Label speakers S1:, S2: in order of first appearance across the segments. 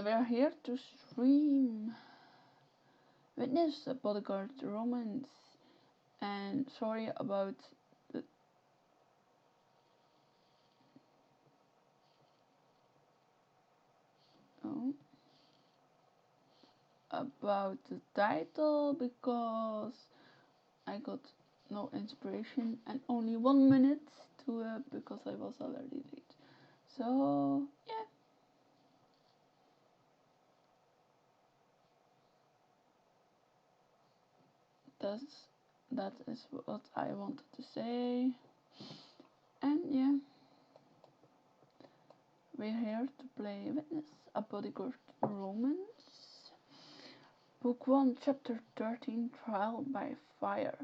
S1: we're here to stream Witness a Bodyguard Romance, and sorry about the title because I got no inspiration and only 1 minute to because I was already late. So yeah. That is what I wanted to say. And yeah, we're here to play Witness a Bodyguard Romance. Book 1, Chapter 13, Trial by Fire.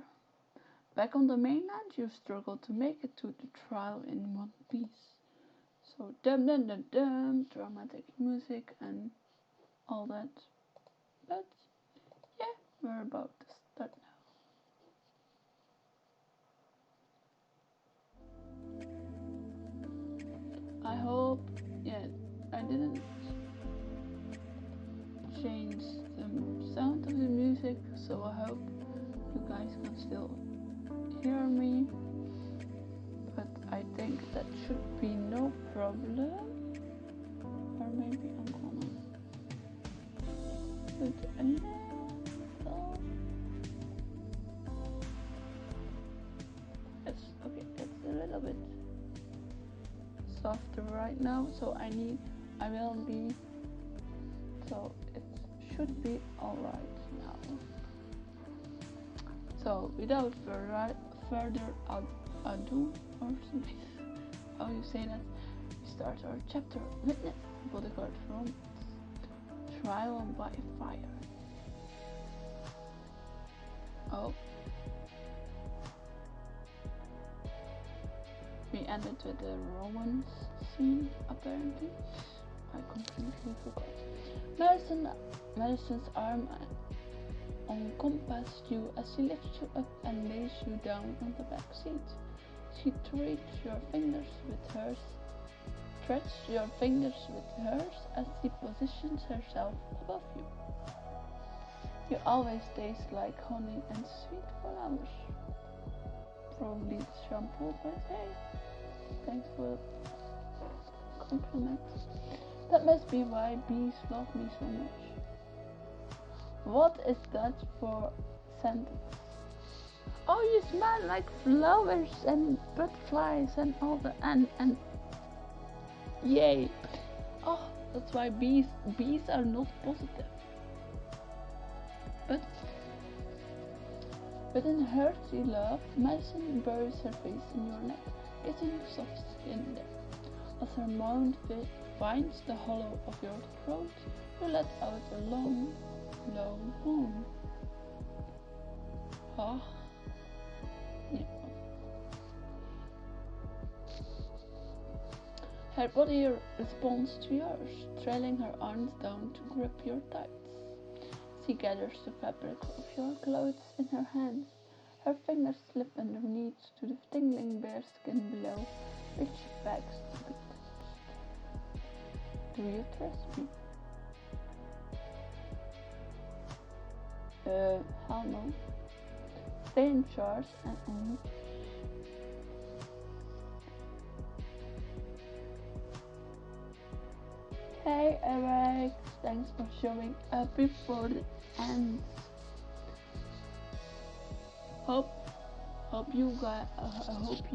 S1: Back on the mainland, you struggle to make it to the trial in one piece. So dum dum dum dum, dramatic music and all that. But yeah, we're about to start now. I hope, yeah, I didn't change the sound of the music, so I hope you guys can still hear me. But I think that should be no problem. Or maybe I'm gonna put a little. Yes, okay, it's a little bit softer right now, so I will be, so it should be alright now. So without further ado, or something, how you say that, we start our chapter, Witness, Bodyguard Romance, Trial by Fire. Oh. We ended with the romance scene, apparently. I completely forgot. Madison's arm encompassed you as she lifts you up and lays you down on the back seat. She threads your fingers with hers as she positions herself above you. You always taste like honey and sweet flowers. Probably the shampoo, but hey, thanks for the compliment. That must be why bees love me so much. What is that for sentence? Oh, you smell like flowers and butterflies and all the and yay. Oh, that's why bees are not positive. But in her true love, Madison buries her face in your neck, getting soft skin there. As her mouth finds the hollow of your throat, you let out a long, low moan. Ah, yeah. Her body responds to yours, trailing her arms down to grip your tights. She gathers the fabric of your clothes in her hands. Her fingers slip underneath to the tingling bare skin below, which begs to be touched. Do you trust me? Hell no. Stay in charge and Hey Eric, thanks for showing up before the end. Hope you guys. Hope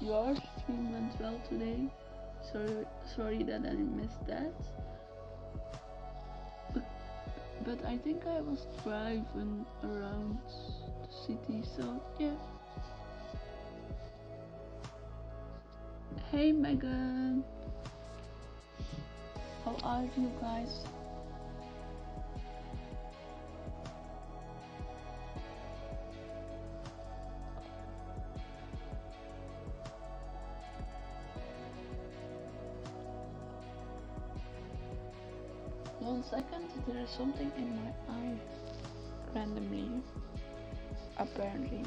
S1: your stream went well today. Sorry that I missed that. But I think I was driving around the city, so yeah. Hey Megan, how are you guys? One second, there is something in my eye randomly, apparently.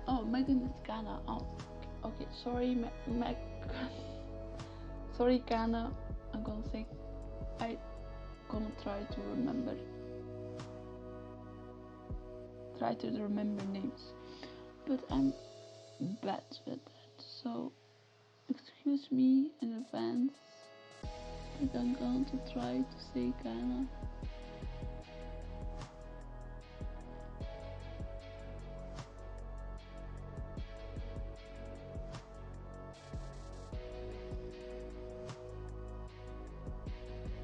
S1: Oh, Megan is Ghana. Oh, Okay, sorry, sorry, Kana. I'm gonna say, I gonna try to remember names, but I'm bad with that. So excuse me in advance, but I'm going to try to say Kana.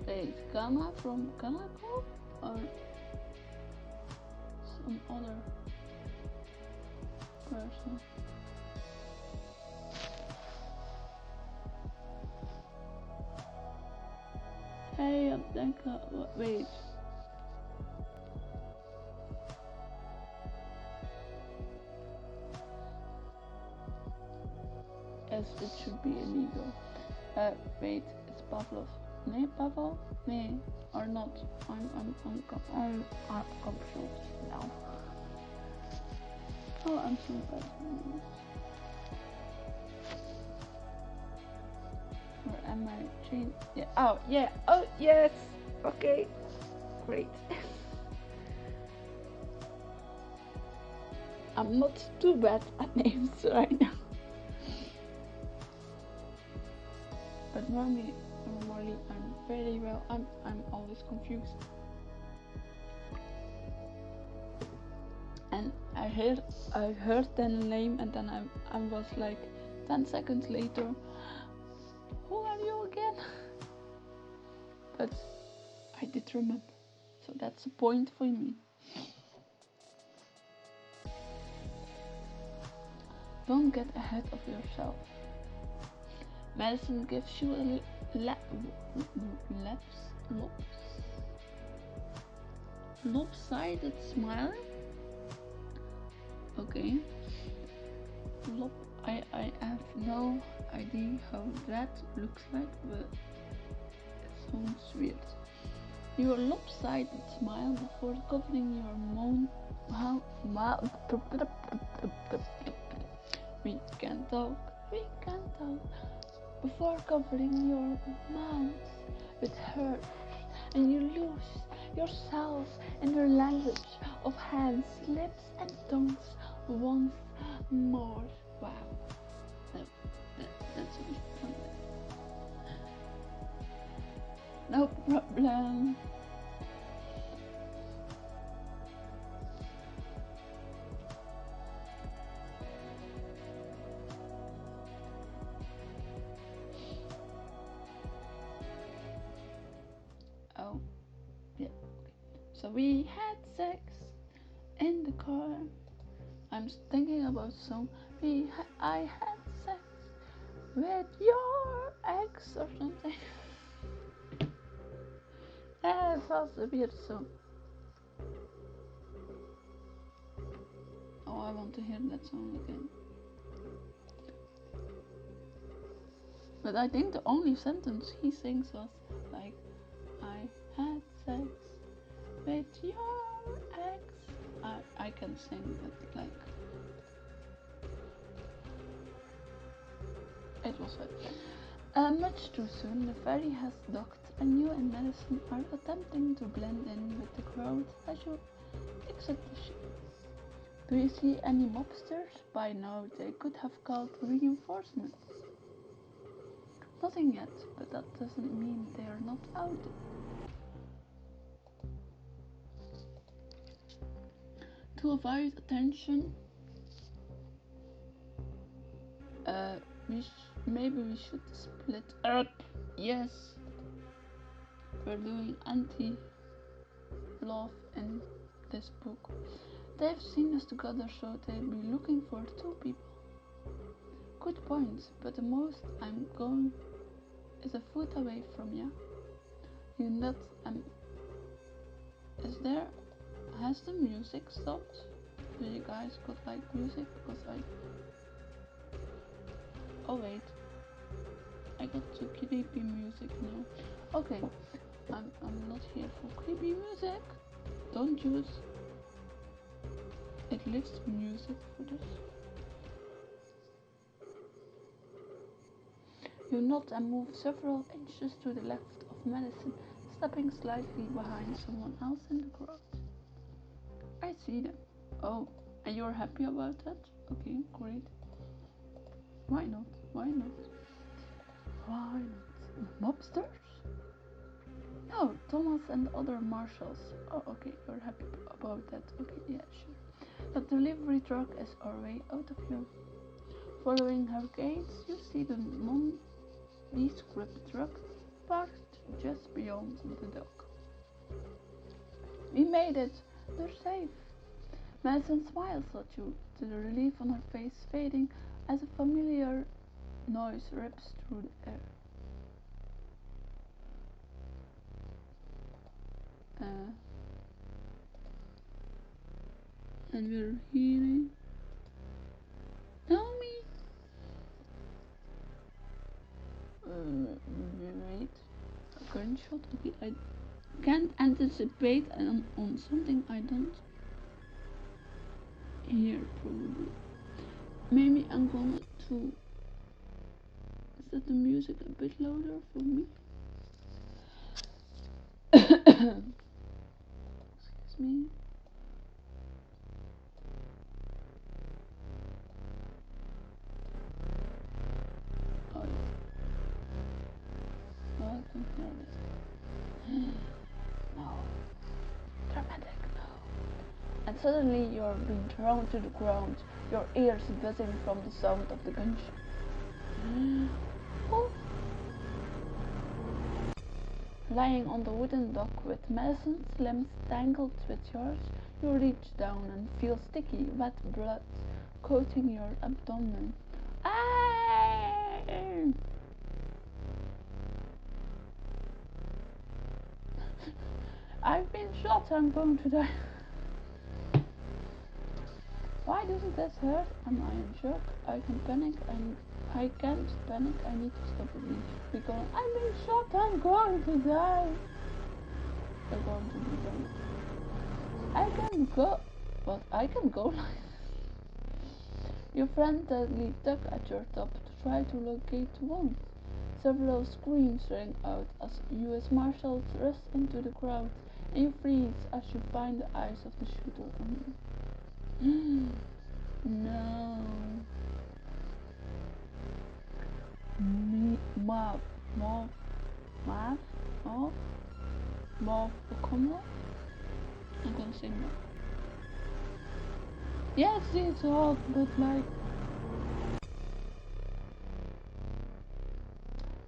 S1: Wait, Kana from Kanako or some other person? Hey, Abdenka, wait. Yes, it should be illegal. Wait, it's Pavlov. Nee, Pavel? Nee, or not. I'm confused now. Oh, I'm so bad. Or am I changing? Yeah. Oh, yeah. Oh, yes. Okay. Great. I'm not too bad at names right now. But normally I'm very well. I'm always confused. And I heard the name, and then I was like 10 seconds later, who are you again? But I did remember, so that's a point for me. Don't get ahead of yourself. Medicine gives you a lopsided smile. Okay. I have no idea how that looks like, but it sounds weird. Your lopsided smile before covering your we can talk. Before covering your mouth with hurt, and you lose yourself in the language of hands, lips, and tongues once more. Wow, that's really fun. No problem. Oh, yeah. Okay. So we had sex in the car. I'm thinking about some. I had sex with your ex or something. That was a weird song. Oh, I want to hear that song again. But I think the only sentence he sings was like, I had sex with your ex. I can sing it like. It was it. Much too soon, the ferry has docked, and you and Madison are attempting to blend in with the crowd as you exit the ship. Do you see any mobsters? By now they could have called reinforcements. Nothing yet, but that doesn't mean they are not out there. To avoid attention, maybe we should split up. Yes, we're doing anti-love in this book. They've seen us together, so they'll be looking for two people. Good point, but the most I'm going is a foot away from you. You nut. Is there? Has the music stopped? Do you guys got like music? Because oh wait, I got to creepy music now. Okay, I'm not here for creepy music. Don't use Eclipse music for this. You nod and move several inches to the left of Madison, stepping slightly behind someone else in the crowd. I see them. Oh, and you're happy about that? Okay, great. Why not? Why not? Why not? Mobsters? No, Thomas and other marshals. Oh, okay, you're happy about that. Okay, yeah, sure. The delivery truck is already out of view. Following her gaze, you see the nondescript truck parked just beyond the dock. We made it! They're safe! Madison smiles at you, the relief on her face fading as a familiar noise rips through the air. And we're hearing. Tell me. Wait. A gunshot? Okay, I can't anticipate on something I don't hear, probably. Maybe I'm gonna to set the music a bit louder for me. Excuse me. Oh, no, I can hear it. No. Dramatic, no. And suddenly you're being thrown to the ground, your ears buzzing from the sound of the gunshot. Oh. Lying on the wooden dock with Madison's limbs tangled with yours, you reach down and feel sticky, wet blood coating your abdomen. Ah! I've been shot, I'm going to die. Why doesn't this hurt? Am I in shock? I can panic. I can't panic. I need to stop it. We're going. I've been shot. I'm going to die. You're going to be done. I can go, but I can go. You frantically tug at your top to try to locate the wound. Several screams ring out as U.S. Marshals rush into the crowd, and you freeze as you find the eyes of the shooter on you. No. Mav O'Connell? I'm gonna say Mav. Yes, it's hot, but like...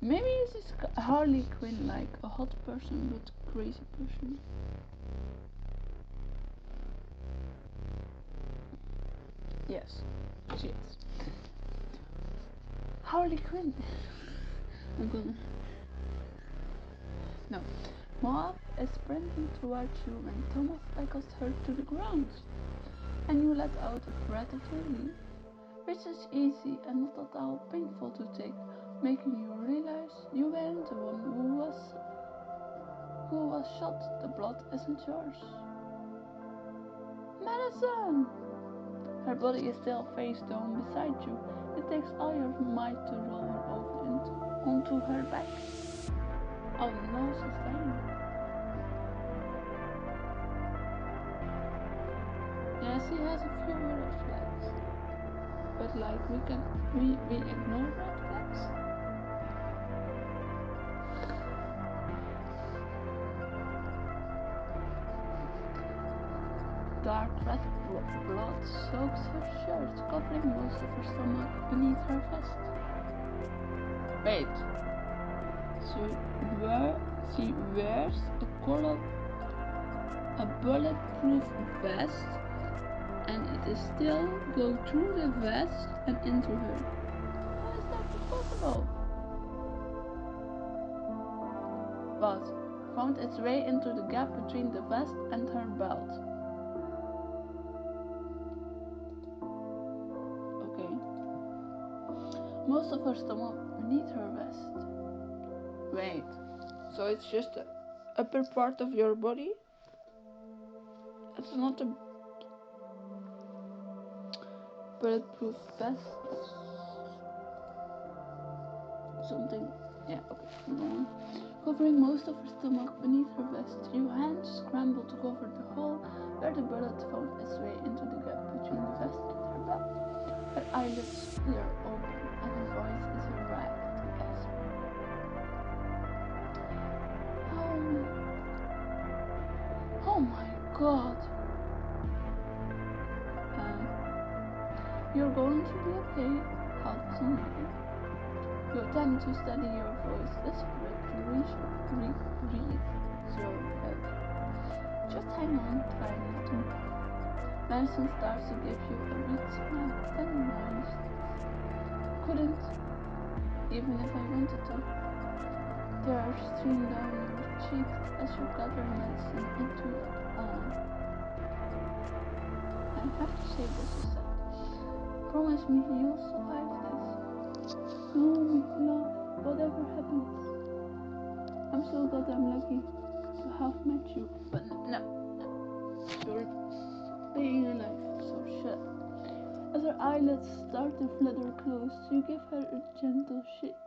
S1: Maybe this is Harley Quinn, like a hot person but crazy person. Yes, she is. Harley Quinn. I'm gonna... No. Moab is sprinting towards you when Thomas tackles her to the ground, and you let out a breath of relief, which is easy and not at all painful to take, making you realize you weren't the one who was shot. The blood isn't yours. Madison! Her body is still face down beside you. It takes all your might to roll her over onto her back. Oh no, she's dying. Yeah, she has a few red flags. But like we ignore red flags. Dark red blood soaks her shirt, covering most of her stomach beneath her vest. Wait, she wears a bulletproof vest, and it is still go through the vest and into her. How is that possible? But found its way into the gap between the vest and her belt. Okay. Most of her stomach beneath her vest. Wait, so it's just the upper part of your body? It's not a bulletproof vest. something. Yeah, okay, go on. Covering most of her stomach beneath her vest, your hands scramble to cover the hole where the bullet found its way into the gap between the vest and her belt. Her eyelids flutter open, and her voice is a ragged gasp. Oh my god. You're going to be okay, Half unnerving. You attempt to steady your voice, desperate to breathe so heavy. Just hang on, try not to move. Madison starts to give you a weak smile, then whines. Couldn't, even if I wanted to. Tears stream down your cheeks as you gather medicine into your arm. I have to say this, she said. Promise me you'll survive this. No, love, whatever happens. I'm so goddamn lucky to have met you. But no, you're staying alive, so shut up. As her eyelids start to flutter closed, you give her a gentle shake.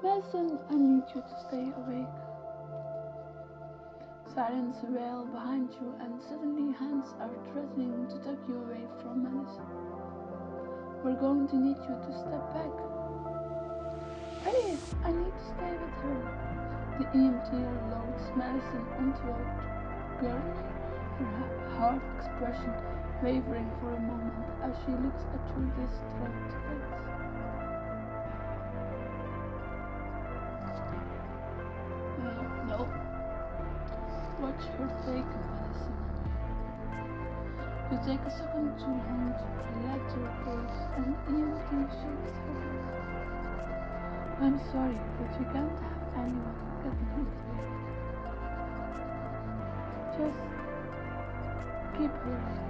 S1: Madison, I need you to stay awake. Sirens wail behind you, and suddenly hands are threatening to tug you away from Madison. We're going to need you to step back. Please, I need to stay with her. The EMT loads Madison onto a gurney, her hard expression wavering for a moment as she looks at your distraught face. No. Watch her take Madison away. You take a second too long to relax your gaze, and the EMT shakes her head. I'm sorry, but we can't have anyone getting intubated. Just keep her alive.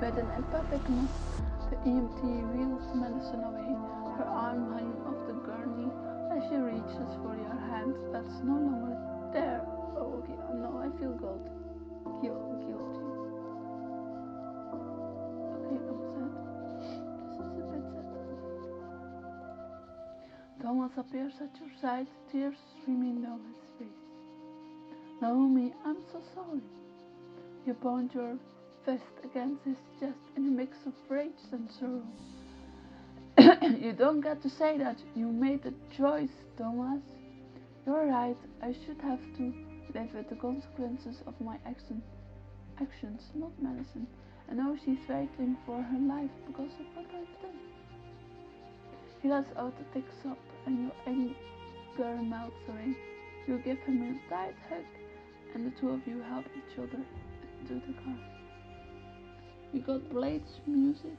S1: With an emphatic nod, the EMT wheels Madison away, her arm hanging off the gurney as she reaches for your hand that's no longer there. Oh, okay, no, I feel guilty. Guilty. Okay, I'm sad. This is a bit sad. Thomas appears at your side, tears streaming down his face. Naomi, I'm so sorry. You pound your fist against his chest in a mix of rage and sorrow. You don't get to say that. You made a choice, Thomas. You're right. I should have to live with the consequences of my actions, not Madison. I know she's waiting for her life because of what I've done. He lets out a thick sob, and your anger melts away. You give him a tight hug, and the two of you help each other into the car. We got Blade's music.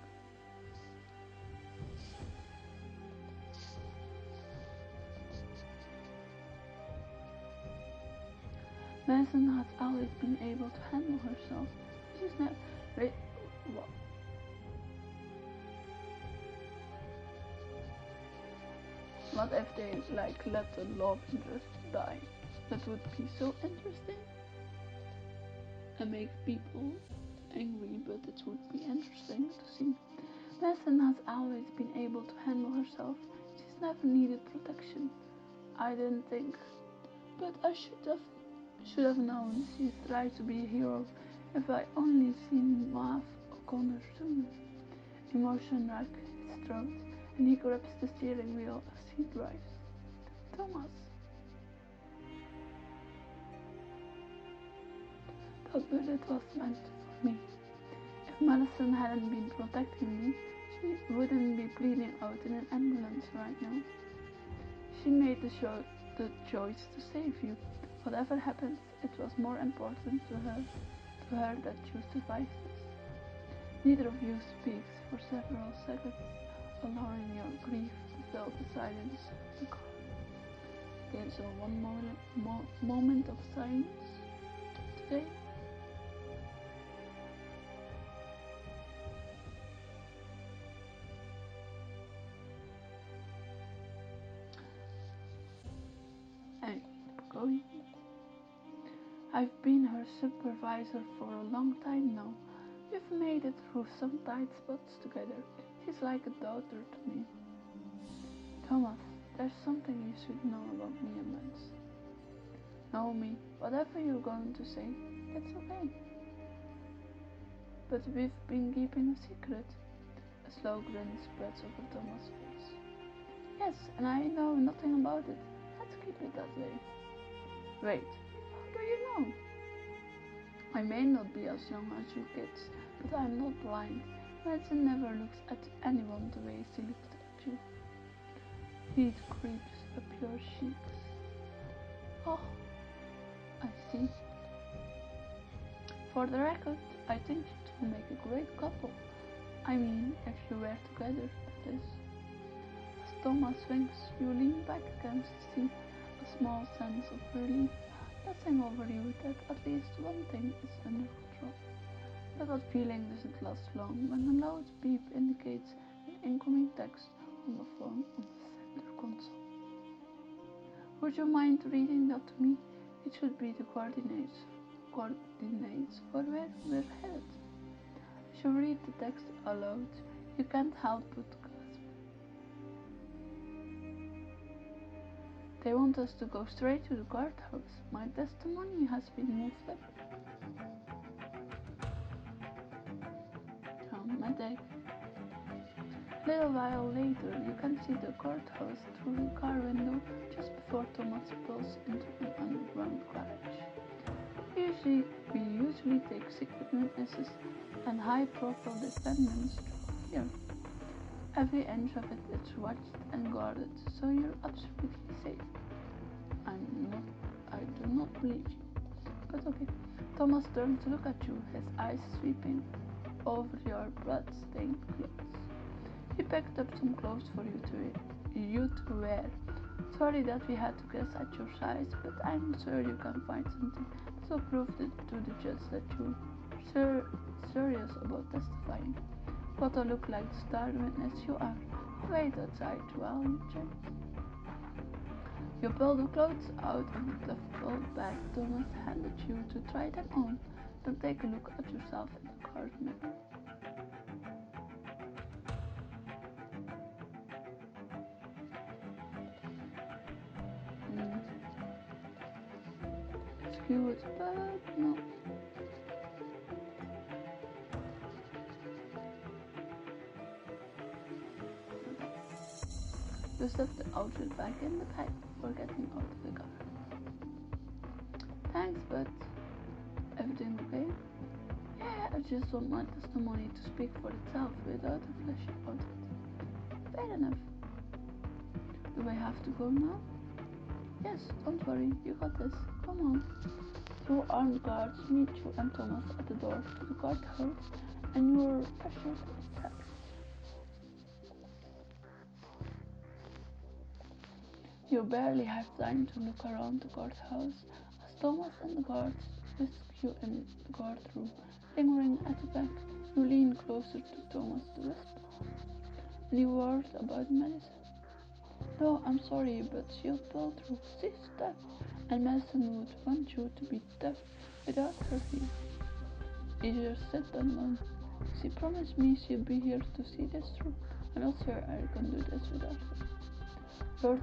S1: Madison has always been able to handle herself. She's never. What if they let the love interest die? That would be so interesting and make people angry, but it would be interesting to see. Madison has always been able to handle herself. She's never needed protection. I didn't think, but I should have known. She's tried to be a hero. If I only seen Mav O'Connor sooner. Emotion wrack his throat, and he grips the steering wheel as he drives. Thomas. That bullet was meant for me. If Madison hadn't been protecting me, she wouldn't be bleeding out in an ambulance right now. She made the choice to save you. Whatever happens, it was more important to her that you survived this. Neither of you speaks for several seconds, allowing your grief to fill the silence of the car. Okay, so one moment of silence today. And going. I've been her supervisor for a long time now. We've made it through some tight spots together. She's like a daughter to me. Thomas, there's something you should know about me and Mans. Naomi, whatever you're going to say, it's okay. But we've been keeping a secret. A slow grin spreads over Thomas' face. Yes, and I know nothing about it. Let's keep it that way. Wait, how do you know? I may not be as young as you kids, but I'm not blind. Madison never looks at anyone the way she looked at you. Heat creeps up your cheeks. Oh, I see. For the record, I think you two make a great couple. I mean, if you were together, that is. As Thomas winks, you lean back against the seat, a small sense of relief passing over you that at least one thing is under control. But that feeling doesn't last long when a loud beep indicates an incoming text on the phone on the center console. Would you mind reading that to me? It should be the coordinates for where we're headed. As you read the text aloud, you can't help but gasp. They want us to go straight to the guardhouse. My testimony has been moved up. Mayday. A little while later, you can see the guardhouse through the car window just before Thomas pulls into an underground garage. We usually take secret witnesses and high-profile defendants through here. Every inch of it is watched and guarded, so you're absolutely safe. I do not believe you. But okay. Thomas turned to look at you, his eyes sweeping over your blood-stained clothes. He picked up some clothes for you to wear. Sorry that we had to guess at your size, but I'm sure you can find something that will prove to the judge that you're serious about testifying. What to look like the star witness you are. Wait outside while you change. You pull the clothes out of the duffel bag Thomas handed you to try them on, then take a look at yourself in the car mirror. It's cute, but no. You stuff the outfit back in the bag before getting out of the car. Thanks, but everything okay? Yeah, I just want my testimony to speak for itself without a flashy outfit. Fair enough. Do I have to go now? Yes, don't worry, you got this. Come on. Two armed guards meet you and Thomas at the door to the guardhouse, and you are ushered inside. You barely have time to look around the guardhouse as Thomas and the guards whisk you in the guardroom. Lingering at the back, you lean closer to Thomas to whisper. Any word about Madison? No, I'm sorry, but she'll pull through. She's tough, and Madison would want you to be tough without her here. Easier said than done. She promised me she'd be here to see this through. I'm not sure I can do this without her. Your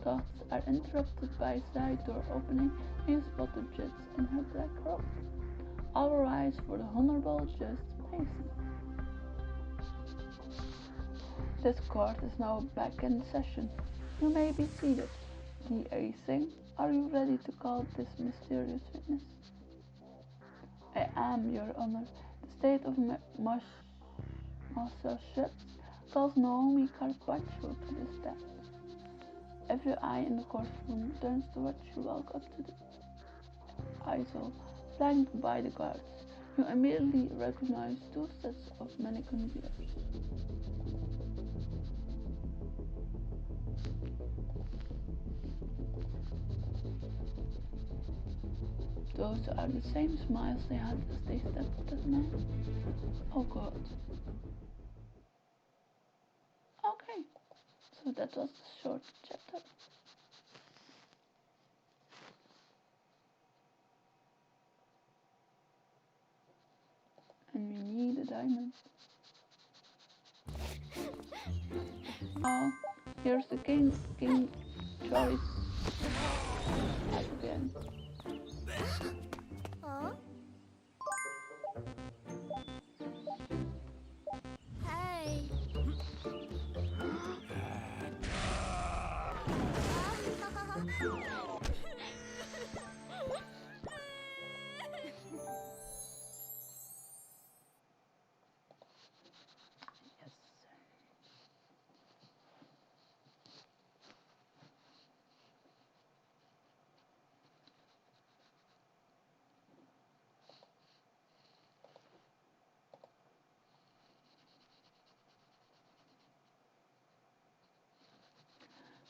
S1: thoughts are interrupted by a side door opening and you spot the judge in her black robe. All rise for the Honorable Judge Mason. This court is now back in session. You may be seated. D.A. Singh, are you ready to call this mysterious witness? I am, Your Honor. The state of Massachusetts calls Naomi Carpaccio to the stand. Every eye in the courtroom turns to watch you walk up to the aisle, flanked by the guards. You immediately recognize two sets of mannequin ears. Those are the same smiles they had as they stepped that man. Oh God. Okay, so that was the short chapter. and we need a diamond. Oh, here's the king choice again.
S2: Huh? Hey.
S1: Yes.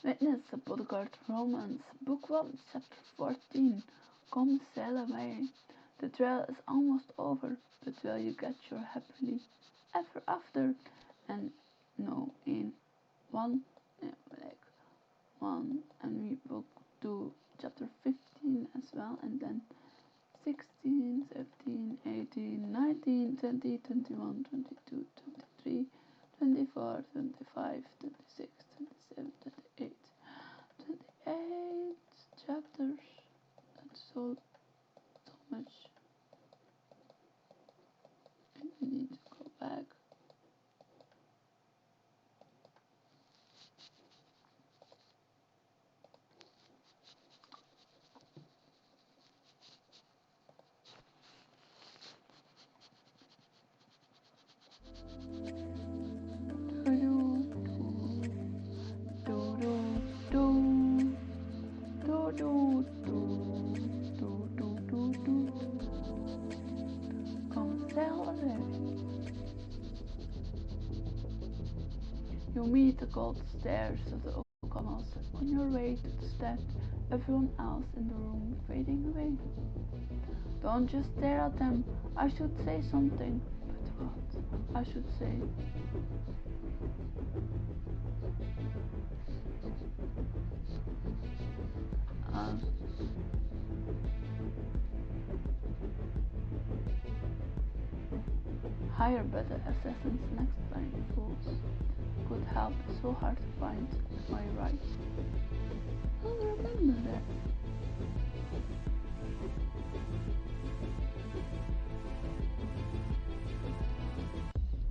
S1: Witness a bodyguard romance, Book 1, Chapter 14. Come sail away. The trail is almost over, but will you get your happily ever after? And no, in one, like one, and we will do chapter 15 as well, and then 16, 17, 18, 19, 20, 21, 22, 23, 24, 25, 26, 27, 28, 28 chapters. That's so much. And we need to go back. You meet the cold stares of the O'Connells on your way to the stand, everyone else in the room fading away. Don't just stare at them. I should say something. But what? I should say. Hire better assassins next time, fools. Good help is so hard to find, am I right? I'll remember that.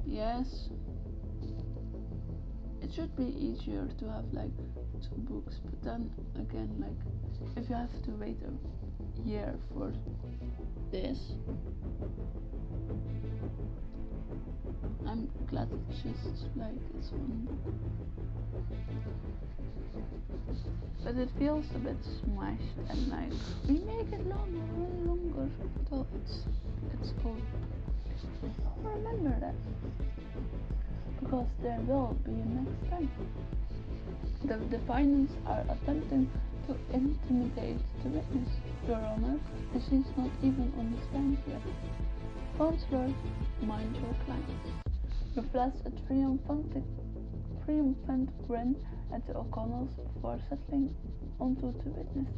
S1: Yes. It should be easier to have like 2 books, but then again, like if you have to wait a year for this, I'm glad it's just like it's 1 book. But it feels a bit smashed and like we make it longer and longer until it's old. Remember that. Because there will be a next time. The defendants are attempting to intimidate the witness, Your Honor, and she's not even on the stand yet. Counselor, mind your clients. You flash a triumphant grin at the O'Connells before settling onto the witness.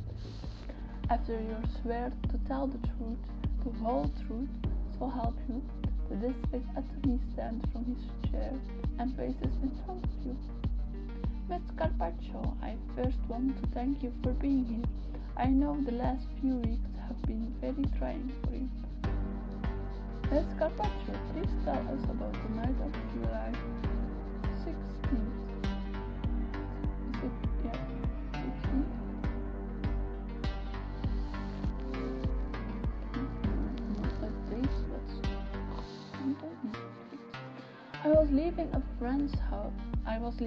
S1: After you swear to tell the truth, the whole truth, so help you, the district attorney stands from his chair and paces in front of you. Miss Carpaccio, I first want to thank you for being here. I know the last few weeks have been very trying for you. Miss Carpaccio, please tell us about the night of July 16th. Is it? Yeah, 16th? I was leaving a friend's house. Around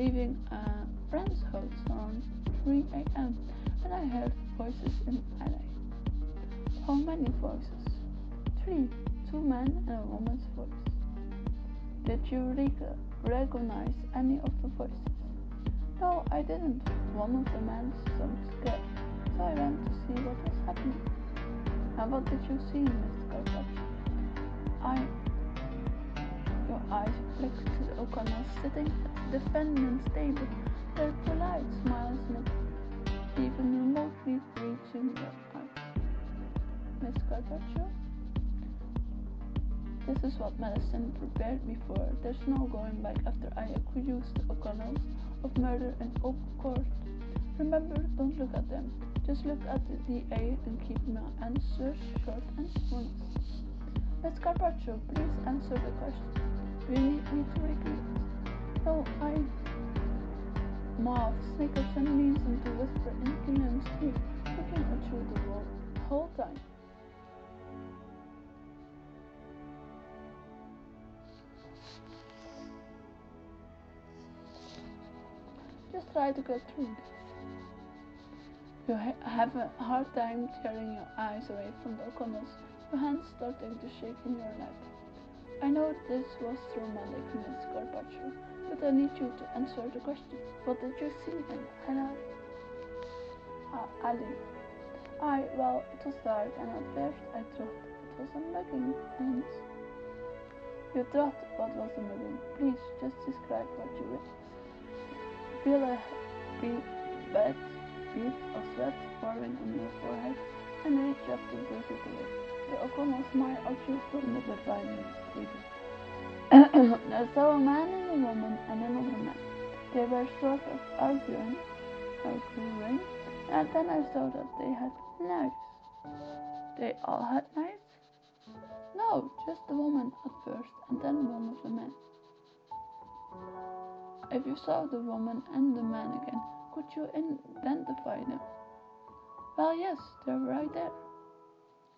S1: 3 a.m. and I heard voices in the alley. How many voices? 3. 2 men and a woman's voice. Did you recognize any of the voices? No, I didn't. One of the men sounded scared, so I went to see what was happening. And what did you see, Mr. Carpaccio? Your eyes flicked to the O'Connells sitting at the defendant's table, their polite smiles not even remotely reaching your eyes. Miss Carpaccio? This is what medicine prepared me for. There's no going back after I accused O'Connell of murder in open court. Remember, don't look at them. Just look at the DA and keep my answers short and honest. Miss Carpaccio, please answer the question. Do you need me to repeat? No, Marv snickers and leans into whisper in Killian's ear, looking at you the whole time. Just try to get through this. You have a hard time tearing your eyes away from the O'Connells, your hands starting to shake in your lap. I know this was traumatic, Miss Carpaccio, but I need you to answer the question. What did you see in Hillary? Ali. Well, it was dark, and at first I thought it was a mugging, and you thought what was a mugging? Please, just describe what you witnessed. Feel a bad bead of sweat forming on your forehead and reach up to brush it away. The O'Connell smile at you from the dividing table. I saw a man and a woman and another man. They were sort of arguing, and then I saw that they had knives. They all had knives? No, just the woman at first, and then one of the men. If you saw the woman and the man again, could you identify them? Well, yes, they're right there.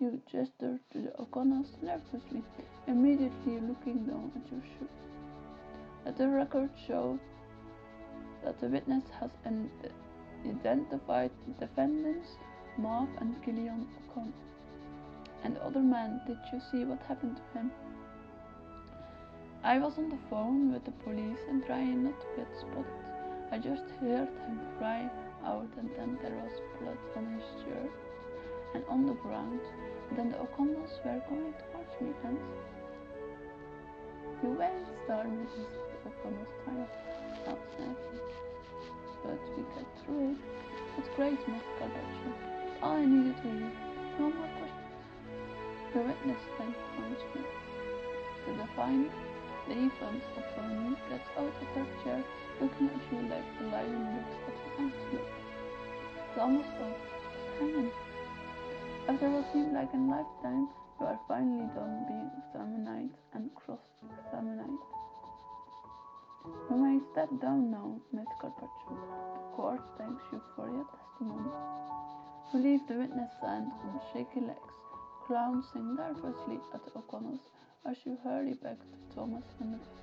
S1: You gestured to the O'Connells nervously, immediately looking down at your shoe. Let the record show that the witness has identified the defendants, Marv and Killian O'Connell. And the other man, did you see what happened to him? I was on the phone with the police and trying not to get spotted. I just heard him cry out, and then there was blood on his shirt and on the ground. And then the O'Connells were coming towards me, and you went, started Mrs. O'Connell's time. Outstanding. But we got through it. That's great, Miss Carpaccio. All I needed to hear. No more questions. The witness then points me. The defense attorney gets out of her chair, looking at you like the lion looks at an antelope. It's almost over. Just hang in. After what seemed like a lifetime, you are finally done being examined and cross-examined. You may step down now, Miss Carpaccio. The court thanks you for your testimony. You leave the witness stand on shaky legs, glancing nervously at the O'Connells as you hurry back to Thomas and the doctor.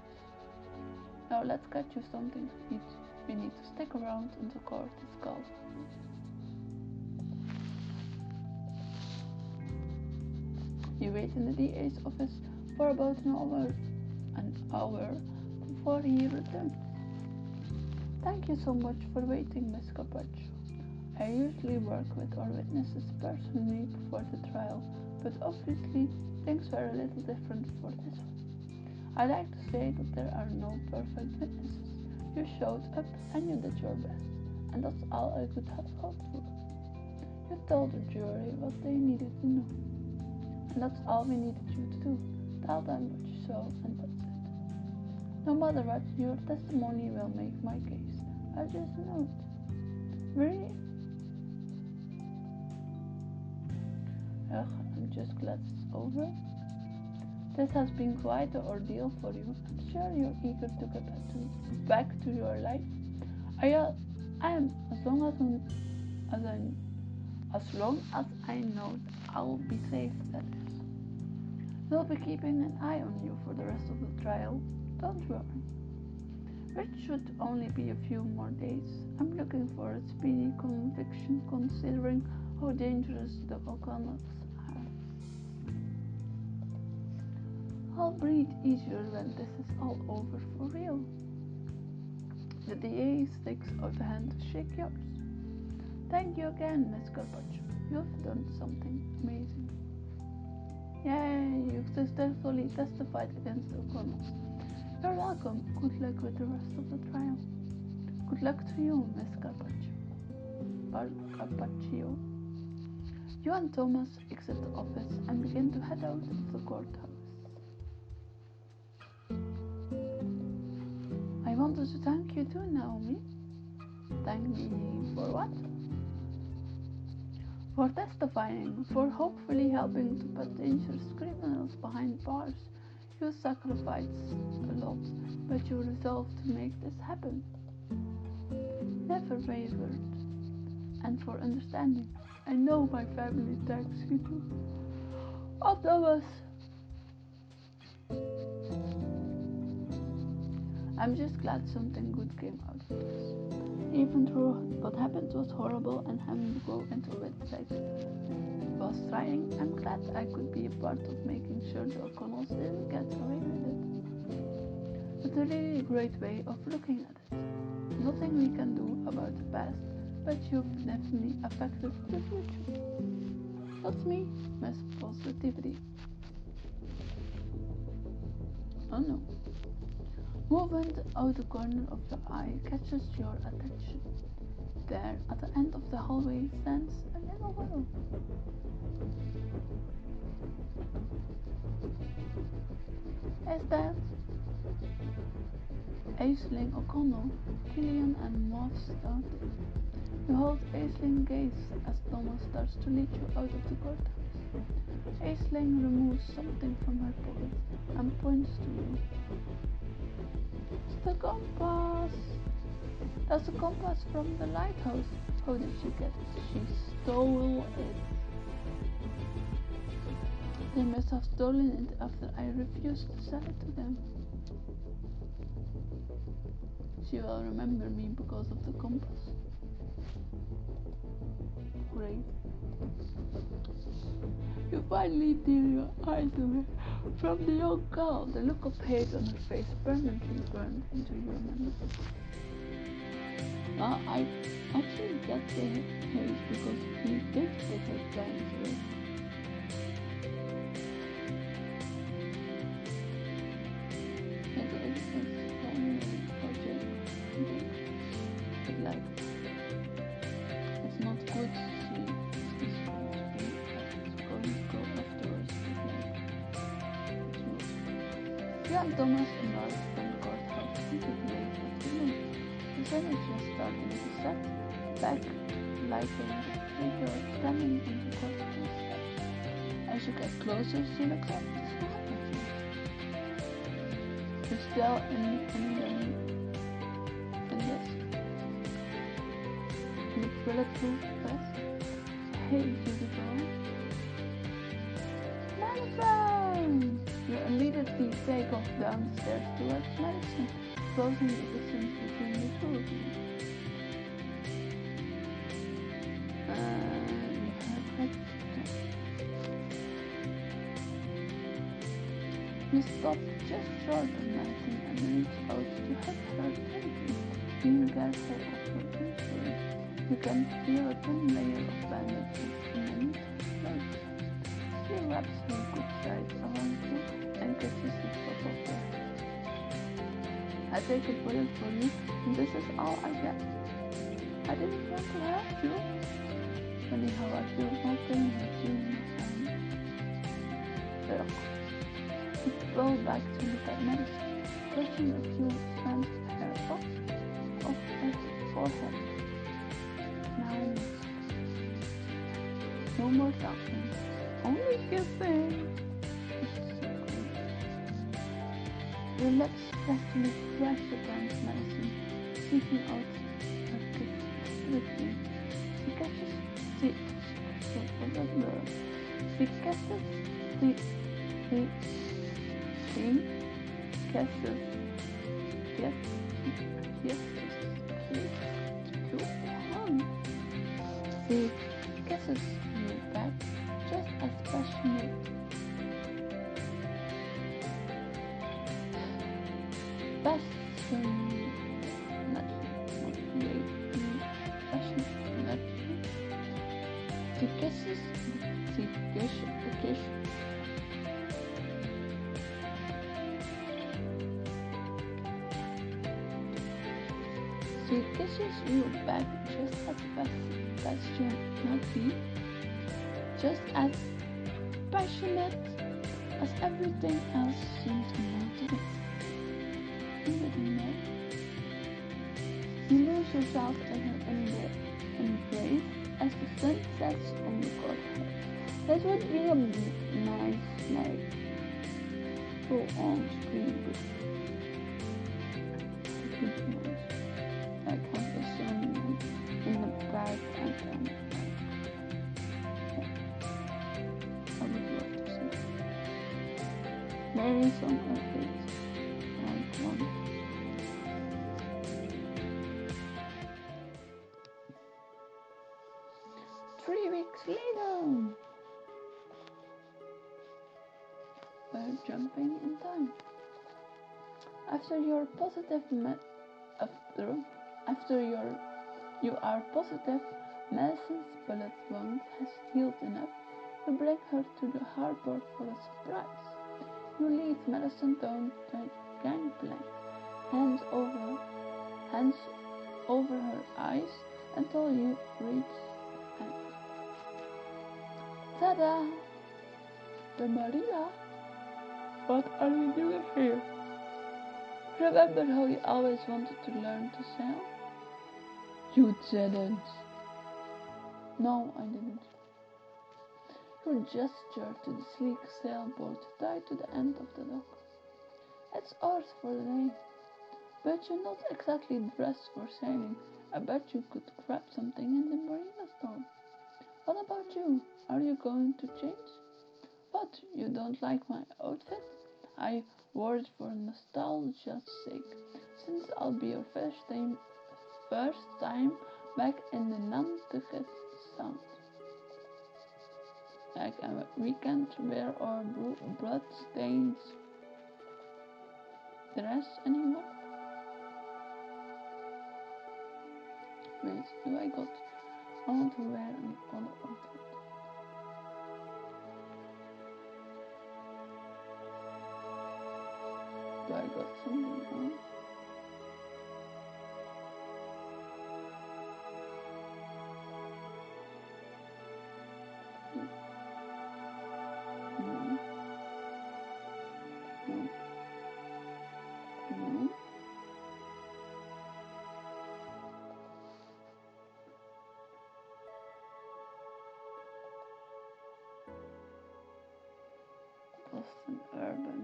S1: Now let's get you something to eat. We need to stick around until court is called. You wait in the DA's office for about an hour before he returns. Thank you so much for waiting, Miss Carpaccio. I usually work with our witnesses personally before the trial, but obviously things were a little different for this one. I like to say that there are no perfect witnesses. You showed up and you did your best, and that's all I could have hoped for. You told the jury what they needed to know, and that's all we needed you to do. Tell them what you saw, and that's it. No matter what, your testimony will make my case. I just know it. Really? Ugh, I'm just glad it's over. This has been quite an ordeal for you. I'm sure you're eager to get back to your life. I am, as long as I know that I'll be safe, that is. We'll be keeping an eye on you for the rest of the trial. Don't worry. Which should only be a few more days. I'm looking for a speedy conviction considering how dangerous the O'Connells are. I'll breathe easier when this is all over for real. The DA sticks out a hand to shake yours. Thank you again, Miss Carpaccio. You've done something amazing. Yay, you successfully testified against the O'Connells. You're welcome. Good luck with the rest of the trial. Good luck to you, Miss Carpaccio. You and Thomas exit the office and begin to head out of the courthouse. wanted to thank you too, Naomi. Thank me for what? For testifying, for hopefully helping to put dangerous criminals behind bars. You sacrificed a lot, but you resolved to make this happen. Never wavered. And for understanding. I know my family thanks you too. Oh, Thomas. I'm just glad something good came out of this. Even though what happened was horrible and having to go into it was trying, I'm glad I could be a part of making sure the O'Connells didn't get away with it. It's a really great way of looking at it. Nothing we can do about the past, but you've definitely affected the future. That's me, Miss Positivity. Oh no. Movement out the corner of your eye catches your attention. There, at the end of the hallway, stands a little girl. Is that Aisling O'Connell, Killian and Mauv's daughter? You hold Aisling's gaze as Thomas starts to lead you out of the courthouse. Aisling removes something from her pocket and points to you. It's the compass! That's the compass from the lighthouse. How did she get it? She stole it. They must have stolen it after I refused to sell it to them. She will remember me because of the compass. Great. You finally tear your eyes away from the young girl. The look of hate on her face permanently burned into your memory. I actually get the hate because he did put her plans away. It's primary project. But like, it's not good to see this going to go afterwards. You and Thomas emerged from the courthouse into the late afternoon. The sun is just starting to set, back lighting the figure standing on the courthouse steps. As you get closer, she looks up to smile at you. You're still in this bulletproof vest. Hey, beautiful. Madison! You immediately take off down the stairs towards Madison, closing the distance between the two of you. You stop just short of Madison and reach out to hug her gently, being careful of her influence. You can feel a thin layer of bandages underneath her clothes. She wraps her good sides around you and kisses the top of your head. I take a bullet for you, and this is all I get. I didn't want to hurt you. Funny how I feel no pain with you in my hand. Look. You roll back to look at Madison, brushing a few strands of hair off her forehead. Now, no more talking, only kissing. Your lips practically crash against Madison, seeking out her kiss swiftly. She catches the She kisses the She kisses yes, She kisses you back just as passionately. She kisses She kisses you back just as passionately, just as passionate as everything else seems to want to be. You didn't know. You lose yourself in her embrace as the sun sets on the courtyard. That would be a nice night. Full on screen with like have the sun in the back and I would love to see. Maybe some of it like one. 3 weeks later, we're jumping in time. After your positive you are positive, Madison's bullet wound has healed enough. You bring her to the harbor for a surprise. You lead Madison down the gangplank, hands over her eyes until you reach hand. Ta-da! The Maria! What are you doing here? Remember how you always wanted to learn to sail? You didn't. No, I didn't. You gestured to the sleek sailboat tied to the end of the dock. It's ours for the day. But you're not exactly dressed for sailing. I bet you could grab something in the marina store. What about you? Are you going to change? What? You don't like my outfit? I wore it for nostalgia's sake, since I'll be your first time back in the Nantucket Sound. Like we can't wear our blood-stained dress anymore. Wait, I want to wear an other outfit. Do I got something on? Boston Urban.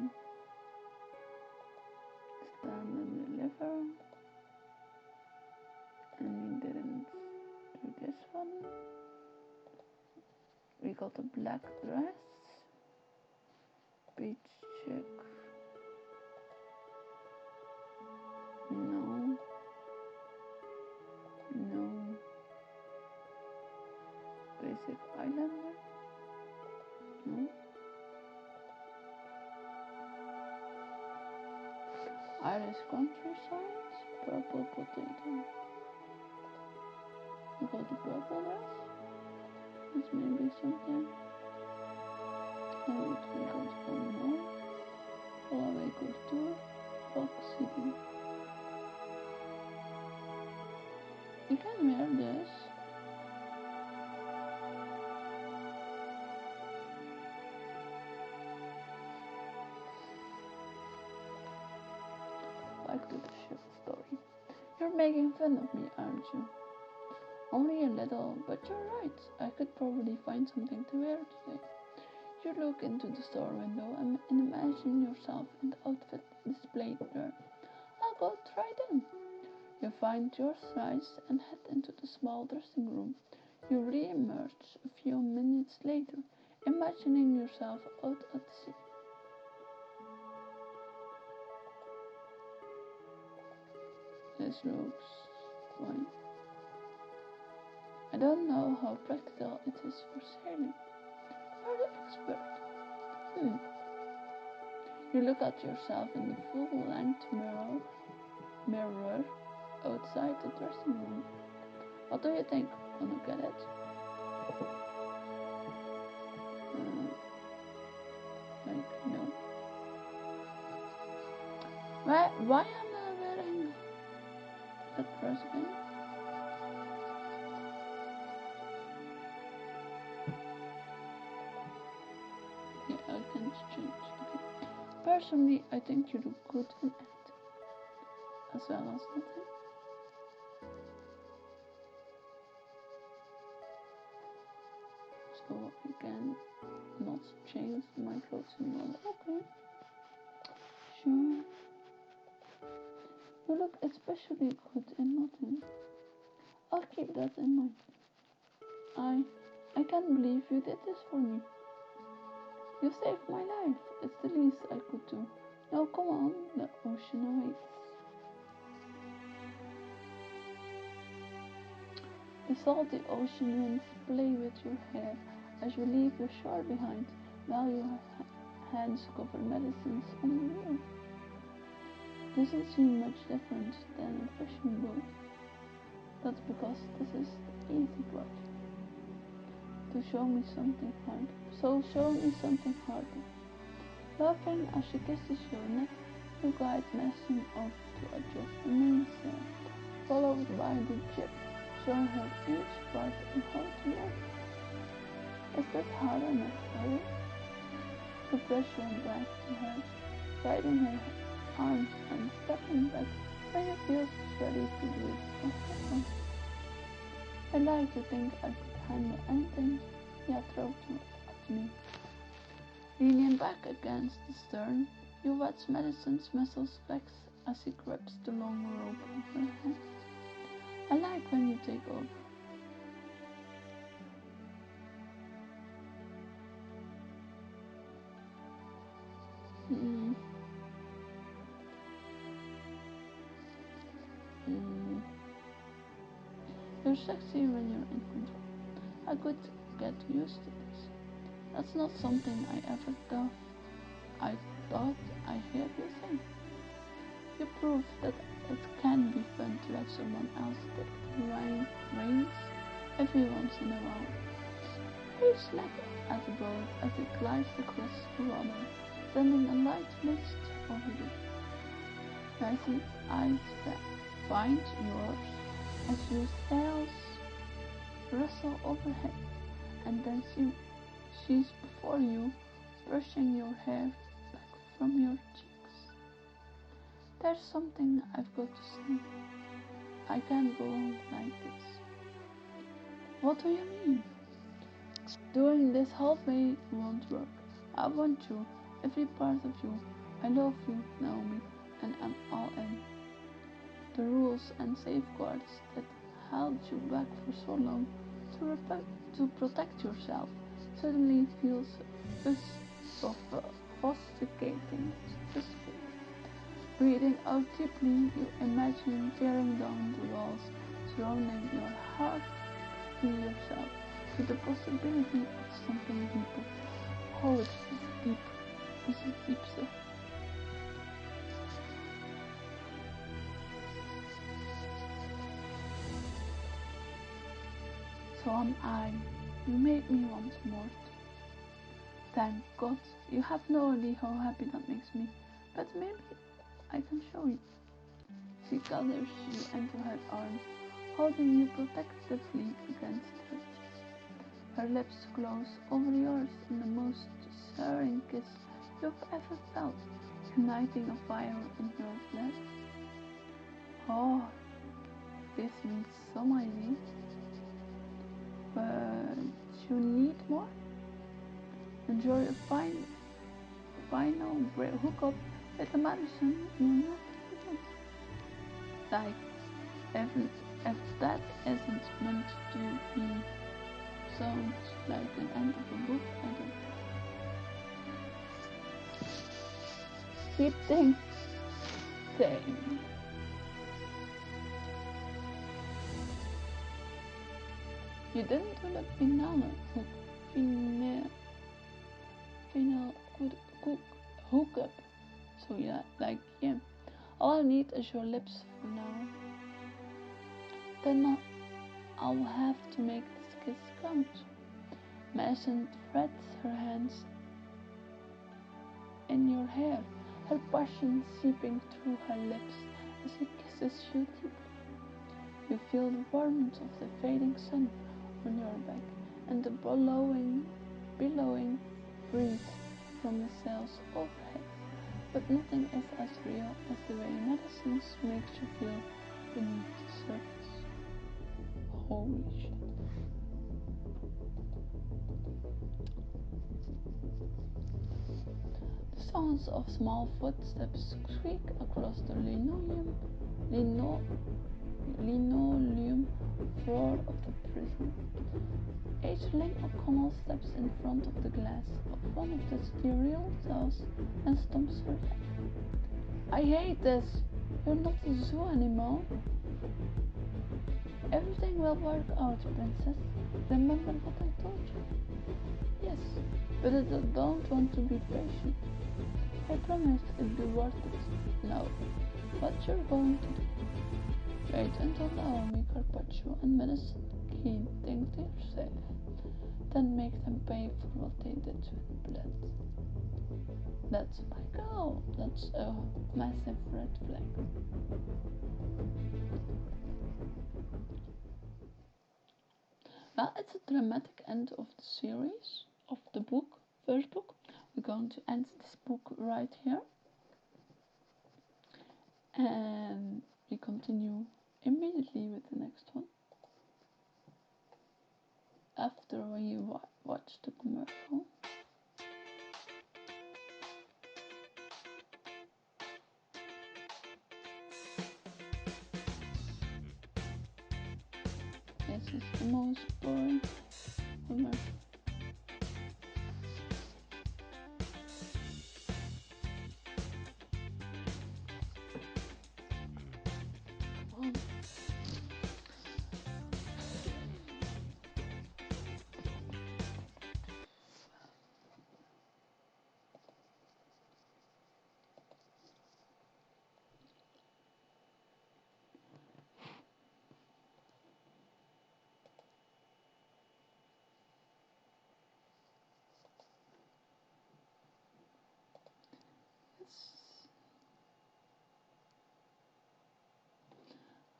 S1: Stand and deliver. And we didn't do this one. We got a black dress. Beach chick. No. Basic Islander. No. Irish countryside. Purple potato. We got the purple dress. This may be something. And we got one more. Huawei Culture. Fox City. You can wear this. Back to the ship story. You're making fun of me, aren't you? Only a little, but you're right. I could probably find something to wear today. You look into the store window and imagine yourself in the outfit displayed there. I'll go try them. You find your size and head into the small dressing room. You re-emerge a few minutes later, imagining yourself out at sea. This looks fine. I don't know how practical it is for sailing. You're the expert. You look at yourself in the full-length mirror outside the dressing room. What do you think? Wanna get it? No. Why am I wearing that dress again? Yeah, I can't change. Okay. Personally, I think you look good in it, as well as nothing. so I can not change my clothes anymore. Okay, sure. You look especially good in nothing. I'll keep that in mind. I I can't believe you did this for me. You saved my life. It's the least I could do. Now come on, the ocean awaits. The salty ocean winds play with your hair as you leave your shore behind, while your hands cover medicines on the wheel. Doesn't seem much different than a fishing boat. That's because this is the easy part. To show me something hard. So show me something harder. Laughing as she kisses your neck, you guide Madison off to adjust the mainsail, followed by the jib, showing her each part and how to work. Is that hard enough for you? You brush your back to hers, guiding her arms and stepping back when you feel she's ready to do it on her own. I like to think I could handle anything you throw at me. Leaning back against the stern, you watch Madison's muscles flex as he grips the long rope in her hands. I like when you take over. Mm. Mm. You're sexy when you're in control. I could get used to this. That's not something I thought I heard you say. You prove that it can be fun to let someone else take the reins every once in a while. You slap at the boat as it glides across the water, sending a light mist over the Madison's eyes find yours as your sails rustle overhead, and then she's before you, brushing your hair back from your cheeks. There's something I've got to say. I can't go on like this. What do you mean? Doing this halfway won't work. I want you, every part of you. I love you, Naomi, and I'm all in. The rules and safeguards that held you back for so long to protect yourself suddenly feels sophisticating. Breathing out deeply, you imagine tearing down the walls surrounding your heart, free yourself to the possibility of something deeper. Oh, this is deep. This is deep stuff. So am I. You make me want more. Thank God. You have no idea how happy that makes me. But maybe I can show you. She gathers you into her arms, holding you protectively against her chest. Her lips close over yours in the most stirring kiss you've ever felt, igniting a fire in your blood. Oh, this means some idea. But you need more? Enjoy a final hookup with a Madison you'll never forget. Like, if, if that isn't meant to be, sounds like an end of a book, I don't. Keep things same. You didn't do the finale hook, final cook, hookup. So yeah. All I need is your lips for now. Then I'll have to make this kiss count. Madison threads her hands in your hair, her passion seeping through her lips as he kisses you deeply. You feel the warmth of the fading sun on your back and the billowing breeze from the sails overhead. But nothing is as real as the way Madison makes you feel beneath the surface. Holy shit. Sounds of small footsteps creak across the linoleum floor of the prison. Aisling O'Connell steps in front of the glass of one of the sterile cells and stomps her leg. I hate this! You're not a zoo animal. Everything will work out, princess. Remember what I told you? Yes, but I don't want to be patient. I promise it'll be worth it. Now, what you're going to do? Wait until Naomi, Carpaccio, and Medicine Keen think they're safe. Then make them pay for what they did with blood. That's my goal. That's a massive red flag. Well, it's a dramatic end of the series, of the book, first book. We're going to end this book right here. And we continue immediately with the next one. After we watch the commercial. This is the most boring commercial.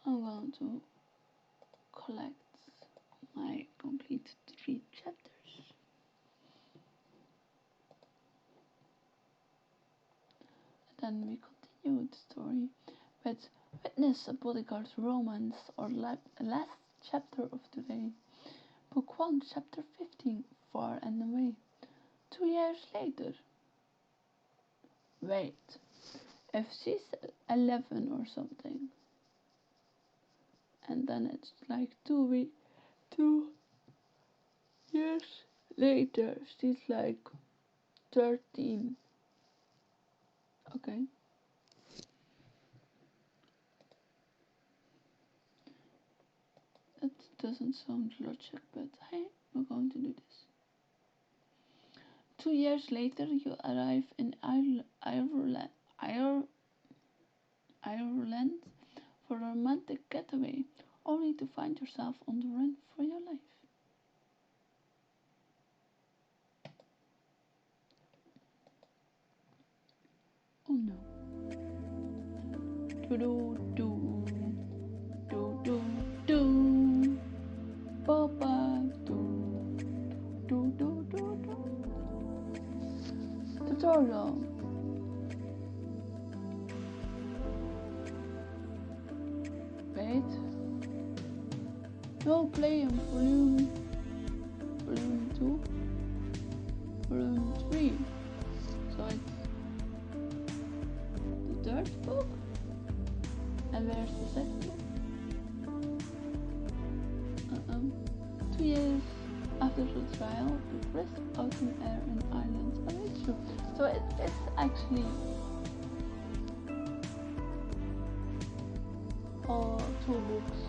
S1: I'm going to collect my complete 3 chapters. And then we continue the story with Witness a Bodyguard Romance, or last chapter of today. Book 1, Chapter 15, Far and Away. 2 years later. Wait, if she's 11 or something, and then it's like 2 years later, she's like 13. Okay. That doesn't sound logic, but hey, we're going to do this. 2 years later, you arrive in Ireland for a romantic getaway, only to find yourself on the run for your life. Oh no. Do. Boba. Do. Tutorial. Wait. No, play on volume 2, volume 3. So it's the 3rd book. And where's the 2nd book? 2 years after the trial, the crisp autumn air in Ireland awaits you. So it's actually 2 books.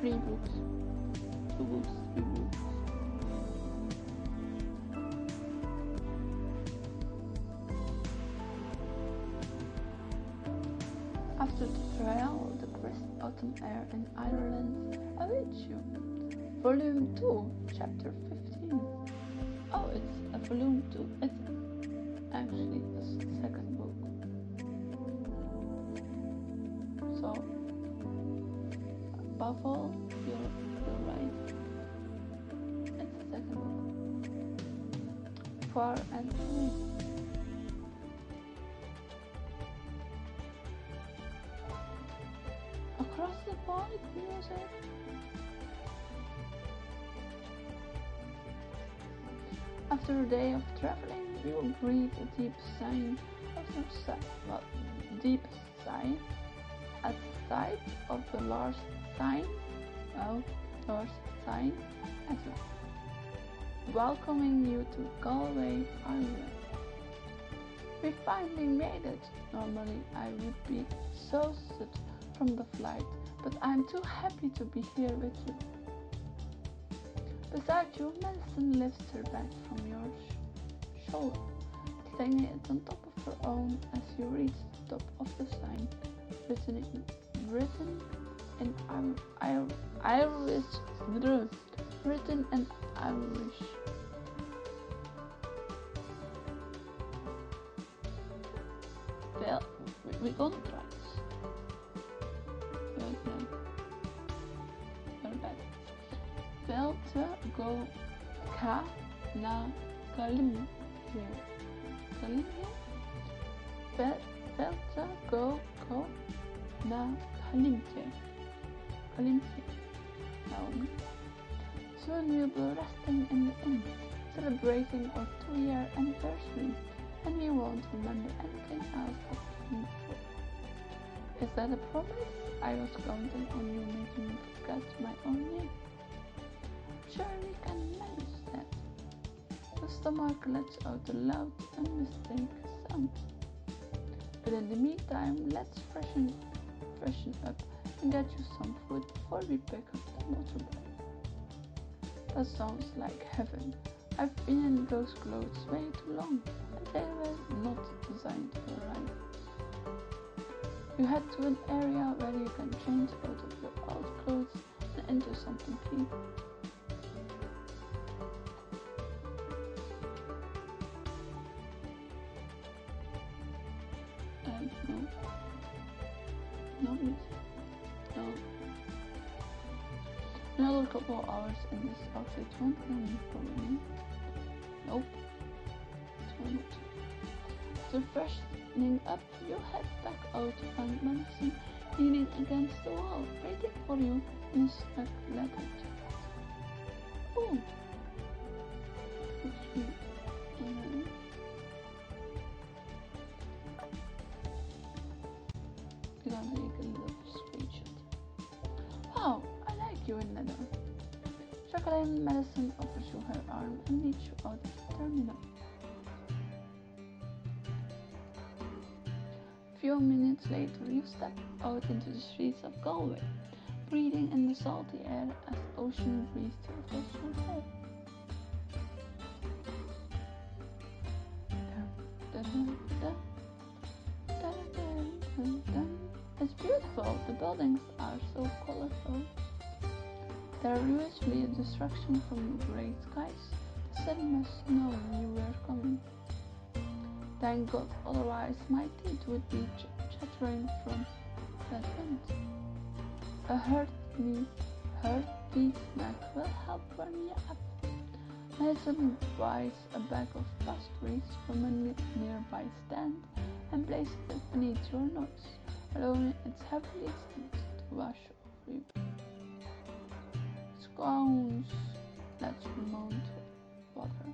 S1: 3 books. 2 books, 3 books. After the trial, the crisp autumn air in Ireland awaits you. Volume 2, Chapter 15. Oh, it's a volume 2. It's actually the 2nd book. So, above all, you're right. It's the 2nd book. Far and Away. Across the pond, music. After a day of traveling, you breathe a deep deep sigh at sight of the large sign, as welcoming you to Galway, Ireland. We finally made it. Normally I would be exhausted from the flight, but I'm too happy to be here with you. Beside you, Madison lifts her bag from your shoulder, slinging it on top of her own as you reach the top of the sign, written in Irish. Written in Irish. Well, we're gonna try this. Very bad. Velte go ka na kalimhe. Velte go na kalimhe. Soon we'll be resting in the inn, celebrating our 2-year anniversary, and we won't remember anything else that came before. Is that a promise? I was counting on you making me forget my own name. Sure, we can manage that. The stomach lets out a loud and mistake sound. But in the meantime, let's freshen up and get you some food before we pick up the motorbike. That sounds like heaven. I've been in those clothes way too long, and they were not designed for life. You head to an area where you can change out of your old clothes and into something clean. No. Another couple of hours in this outfit won't kill me, probably. Nope. So much. After freshening up, you head back out to find Madison leaning against the wall, waiting for you in a snug leather jacket. Oh! So sweet. I'm gonna take a little screenshot. Wow, I like you in leather. Jacqueline Madison offers you her arm and leads you out of the terminal. A few minutes later, you step out into the streets of Galway, breathing in the salty air as the ocean breeze tilts your hair. It's beautiful. The buildings are so colorful. They are usually a distraction from the grey skies. The sun must know you were coming. Thank God, otherwise my teeth would be chattering from that wind. A heartbeat snack will help warm you up. Madison buys a bag of pastries from a nearby stand and places it beneath your nose, allowing its heavily scent to wash over you. Scones, let's remount water.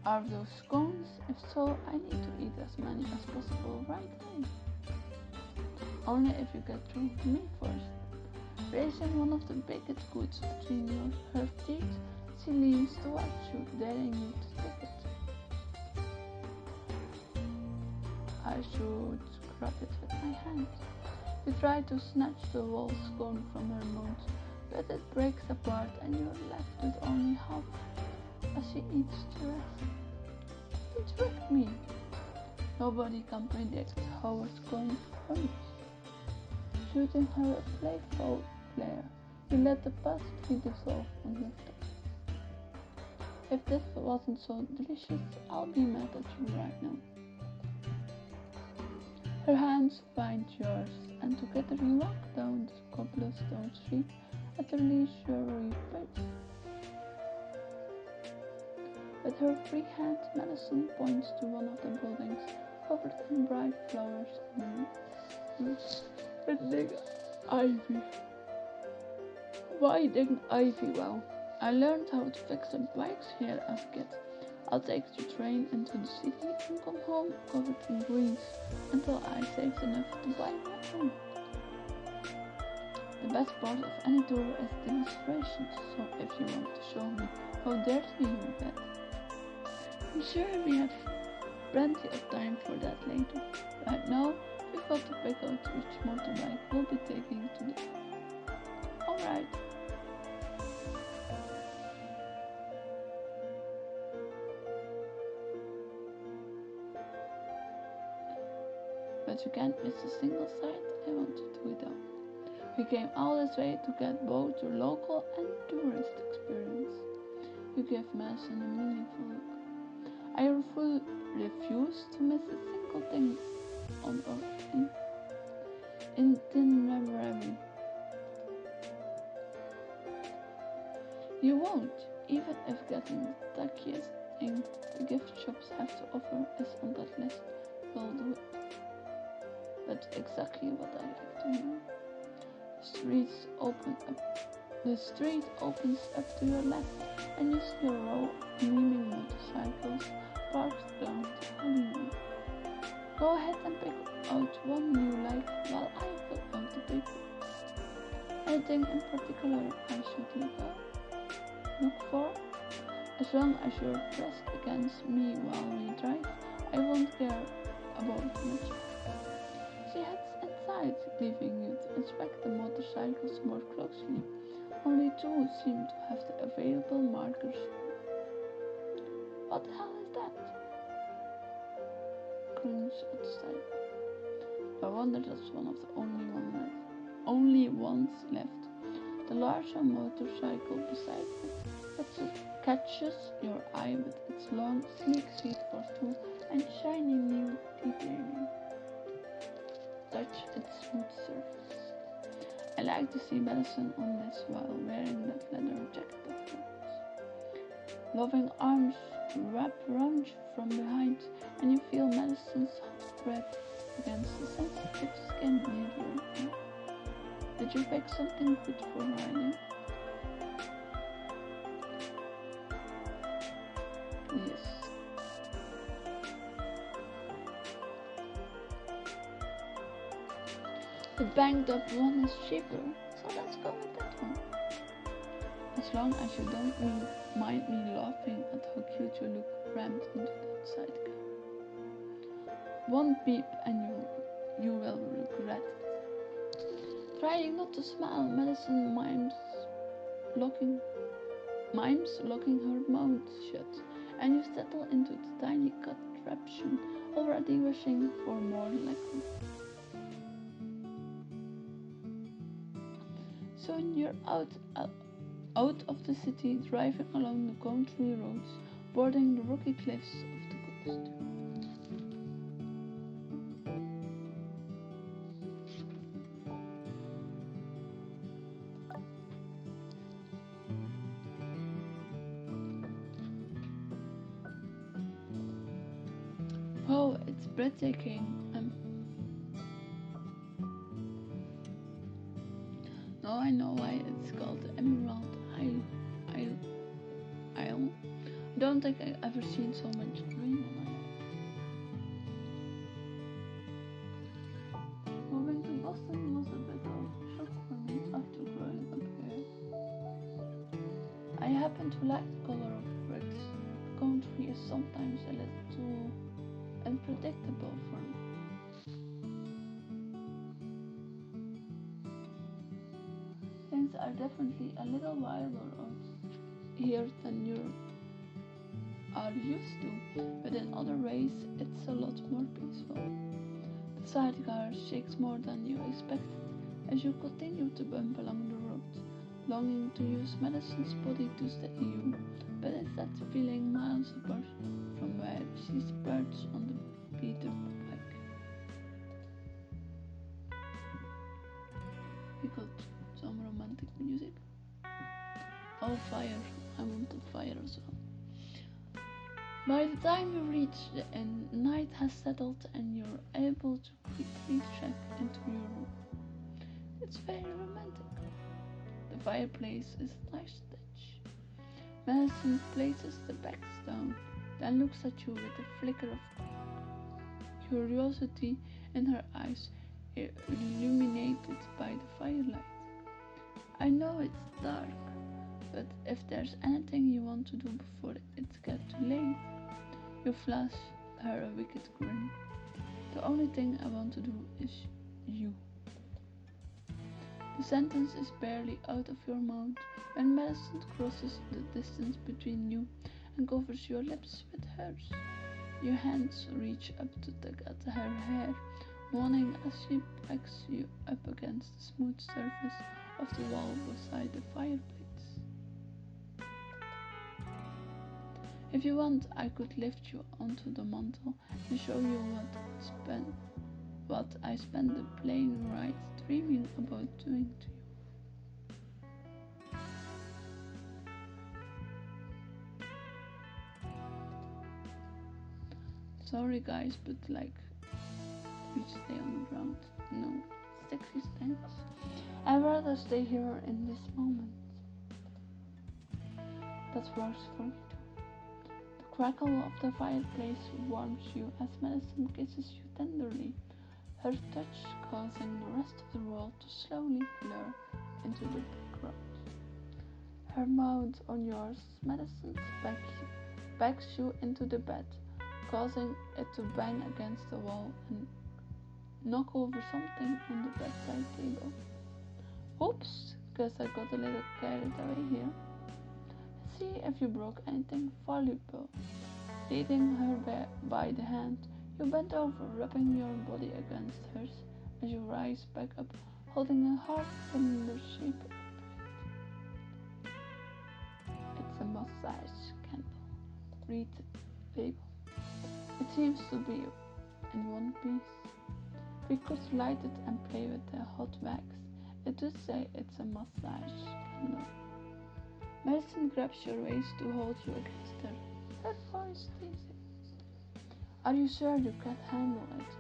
S1: Are those scones? If so, I need to eat as many as possible right away. Only if you get through me first. Raising one of the baked goods between her teeth, she leans towards you, daring you to take it. I should grab it with my hand. You try to snatch the whole scone from her mouth, but it breaks apart and you're left with only half as she eats the rest. You tricked me. Nobody can predict how a scone forms. Shooting her a playful glare, you let the pastry dissolve on your tongue. If this wasn't so delicious, I'll be mad at you right now. Her hands find yours, and together you walk down the cobblestone street at a leisurely pace. With her free hand, Madison points to one of the buildings covered in bright flowers and with big ivy. Why didn't ivy? Well, I learned how to fix the bikes here as a kid. I'll take the train into the city and come home covered in greens until I saved enough to buy my own. The best part of any tour is demonstrations, so if you want to show me how dirty you get, I'm sure we have plenty of time for that later. Right now, we've got to pick out which motorbike we'll be taking today. Alright. But you can't miss a single sight I want to do it all. We came all this way to get both your local and tourist experience. You give Madison a meaningful look. I refuse to miss a single thing on our itinerary. You won't, even if getting the tackiest thing the gift shops have to offer is on that list. We'll do it. That's exactly what I like to hear. The street opens up to your left, and you see a row of gleaming motorcycles parked down the alleyway. Go ahead and pick out one you like while I fill out the paper. Anything in particular I should look for? As long as you're pressed against me while we drive, I won't care about much. She heads inside, leaving you to inspect the motorcycles more closely. Only two seem to have the available markers. What the hell is that? Grunge outside. No wonder that's one of the only ones left. The larger motorcycle beside it catches your eye with its long, sleek seat for two and shiny new detailing. Touch its smooth surface. I like to see Madison on this while wearing that leather jacket of hers. Loving arms wrap around you from behind, and you feel Madison's hot breath against the sensitive skin near your neck. Did you pick something good for riding? Yes. The banged up one is cheaper, so let's go with that one. As long as you don't mind me laughing at how cute you look rammed into that sidecar. One peep and you will regret it. Trying not to smile, Madison locking her mouth shut, and you settle into the tiny contraption, already wishing for more legroom. Soon you're out of the city, driving along the country roads, boarding the rocky cliffs of the coast. Oh, it's breathtaking. Now I know why it's called the Emerald Isle. I don't think I've ever seen so much green on my life. Moving to Boston was a bit of a shock for me after growing up here. I happen to like the color of bricks. The country is sometimes a little too unpredictable for me. Things are definitely a little wilder out here than you are used to, but in other ways it's a lot more peaceful. The sidecar shakes more than you expected as you continue to bump along the road, longing to use Madison's body to steady you, but instead feeling miles apart from where she's perched on the beat-up bike. We got some romantic music. Oh, fire! I wanted fire as well. By the time you reach the inn, night has settled and you're able to quickly check into your room. It's very romantic. The fireplace is a nice touch. Madison places the bags down, then looks at you with a flicker of curiosity in her eyes, illuminated by the firelight. I know it's dark, but if there's anything you want to do before it gets too late, you flash her a wicked grin. The only thing I want to do is you. The sentence is barely out of your mouth when Madison crosses the distance between you and covers your lips with hers. Your hands reach up to tug at her hair, moaning as she backs you up against the smooth surface of the wall beside the fireplace. If you want, I could lift you onto the mantel and show you what I spent the plane ride dreaming about doing to you. Sorry guys, but like, we stay on the ground. No, sexy thanks. I'd rather stay here in this moment. That's worse for me too. The crackle of the fireplace warms you as Madison kisses you tenderly, her touch causing the rest of the world to slowly blur into the background. Her mouth on yours, Madison backs you into the bed, causing it to bang against the wall and knock over something on the bedside table. Oops, guess I got a little carried away here. See if you broke anything valuable. Leading her by the hand, you bend over, rubbing your body against hers as you rise back up, holding a hard cylinder-shaped object. It's a massage candle. Read the label. It seems to be in one piece. We could light it and play with the hot wax. It does say it's a massage candle. Madison grabs your waist to hold you against her. Her voice teasing. Are you sure you can't handle it?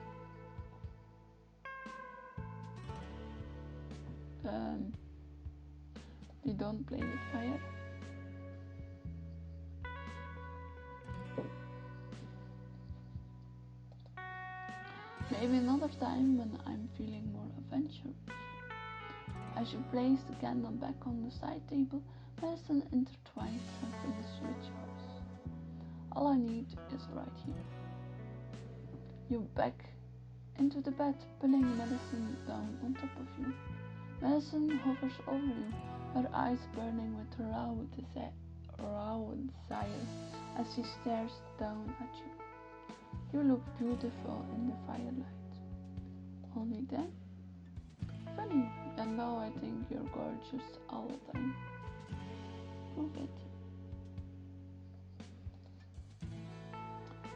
S1: You don't play with fire? Maybe another time when I'm feeling more adventurous. As you place the candle back on the side table, Madison intertwines her fingers with yours. All I need is right here. You back into the bed, pulling Madison down on top of you. Madison hovers over you, her eyes burning with raw desire as she stares down at you. You look beautiful in the firelight. Only then? Funny, and now I think you're gorgeous all the time. Prove it.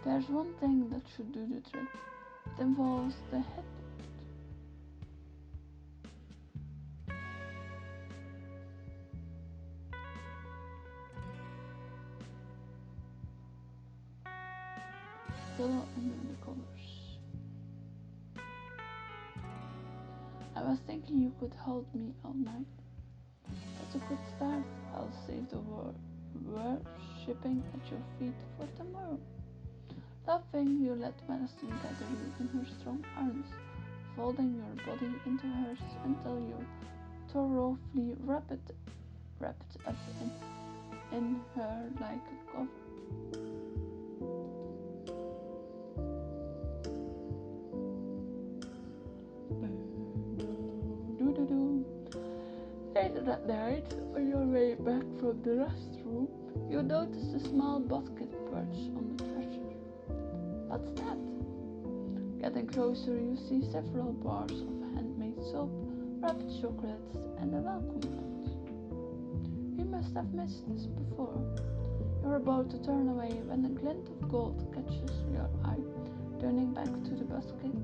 S1: There's one thing that should do the trick. It involves the headboard. Still under the covers. I was thinking you could hold me all night. That's a good start. I'll save the worshipping at your feet for tomorrow. Laughing, you let Madison gather you in her strong arms, folding your body into hers until you're thoroughly wrapped up in her like a cover. Later that night, on your way back from the restroom, you notice a small basket perched on the dresser. What's that? Getting closer, you see several bars of handmade soap, wrapped chocolates, and a welcome note. You must have missed this before. You're about to turn away when a glint of gold catches your eye. Turning back to the basket,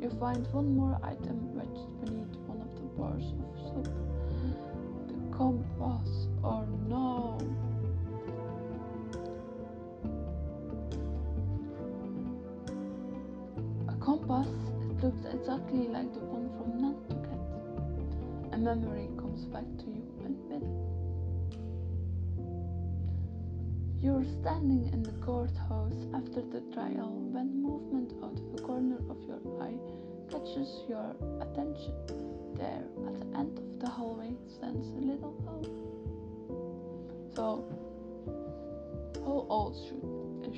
S1: you find one more item wedged beneath one of the bars of soap. The compass. Oh no! A compass. It looked exactly like the one from Nantucket. A memory comes back to you in a minute. You're standing in the courthouse after the trial when movement out of the corner of your eye catches your attention. There, at the end of the hallway, stands a little girl. So, how old is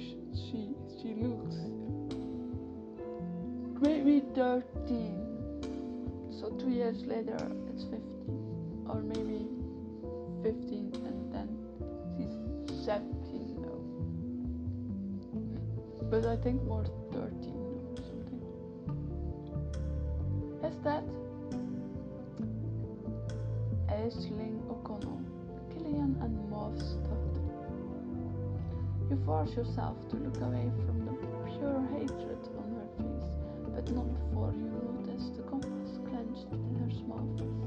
S1: she? She looks maybe 13. So 2 years later, it's 15, or maybe 15, and then she's 17 now. But I think more 13 or something. Is that Aisling O'Connell, Killian and Mauve's daughter? You force yourself to look away from the pure hatred on her face, but not before you notice the compass clenched in her small fist.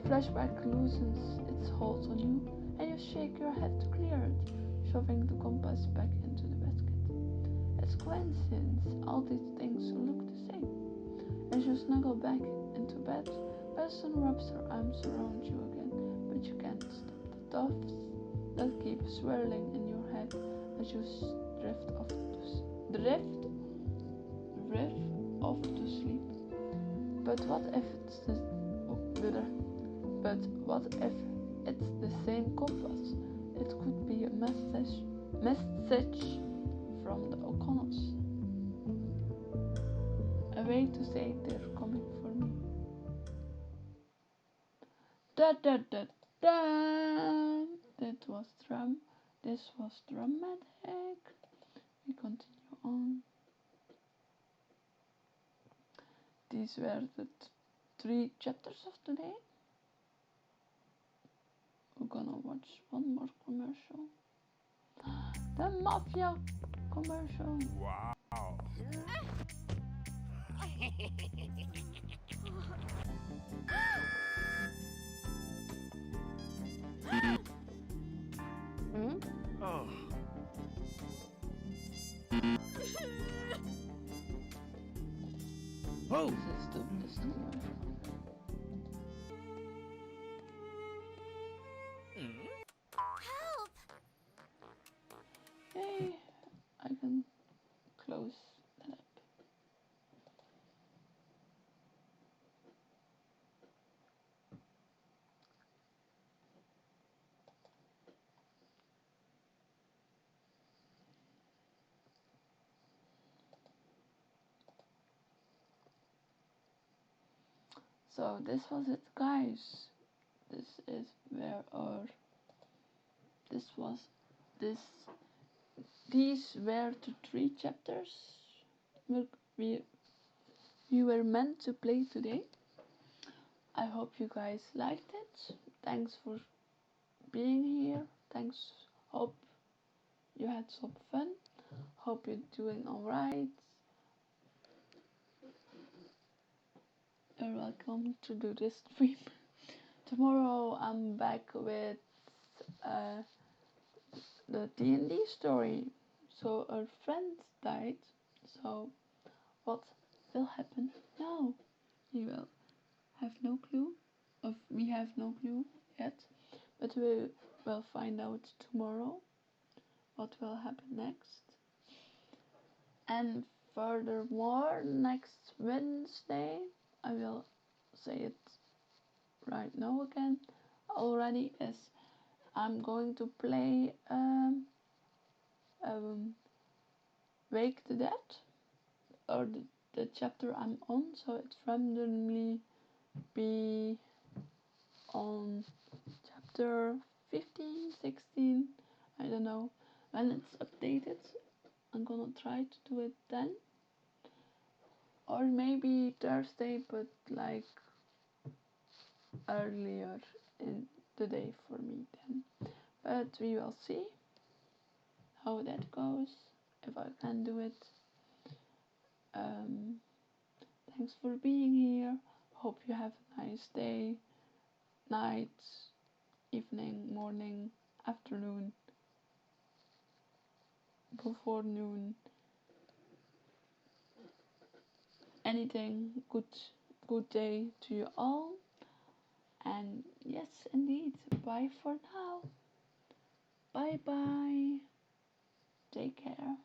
S1: The flashback loosens its hold on you, and you shake your head to clear it, shoving the compass back into the basket. It's coincidence, all these things look the same. As you snuggle back into bed, Preston wraps her arms around you again, but you can't stop the thoughts that keep swirling in your head as you drift off to sleep. But what if it's the same compass? It could be a message from the O'Connells. A way to say they're coming for me. Da da da da. This was dramatic. We continue on. These were the 3 chapters of today. We're gonna watch one more commercial. The Mafia commercial.
S2: Wow. Oh. Oh.
S1: This is the commercial.
S3: Help!
S1: Yay! I can close that up. So this was it, guys. These were the 3 chapters we were meant to play today. I hope you guys liked it. Thanks for being here. Thanks. Hope you had some fun. Hope you're doing alright. You're welcome to do this stream. Tomorrow I'm back with the D&D story. So our friend died. So what will happen now? You will have no clue. We have no clue yet. But we will find out tomorrow what will happen next. And furthermore, next Wednesday, I will say it right now again already, is I'm going to play Wake the Dead, or the chapter I'm on, so it randomly be on chapter 15, 16, I don't know, when it's updated. I'm gonna try to do it then, or maybe Thursday, but like earlier in the day for me then. But we will see how that goes, if I can do it. Thanks for being here. Hope you have a nice day, night, evening, morning, afternoon, before noon, anything. Good day to you all. And yes, indeed, bye for now. Bye bye. Take care.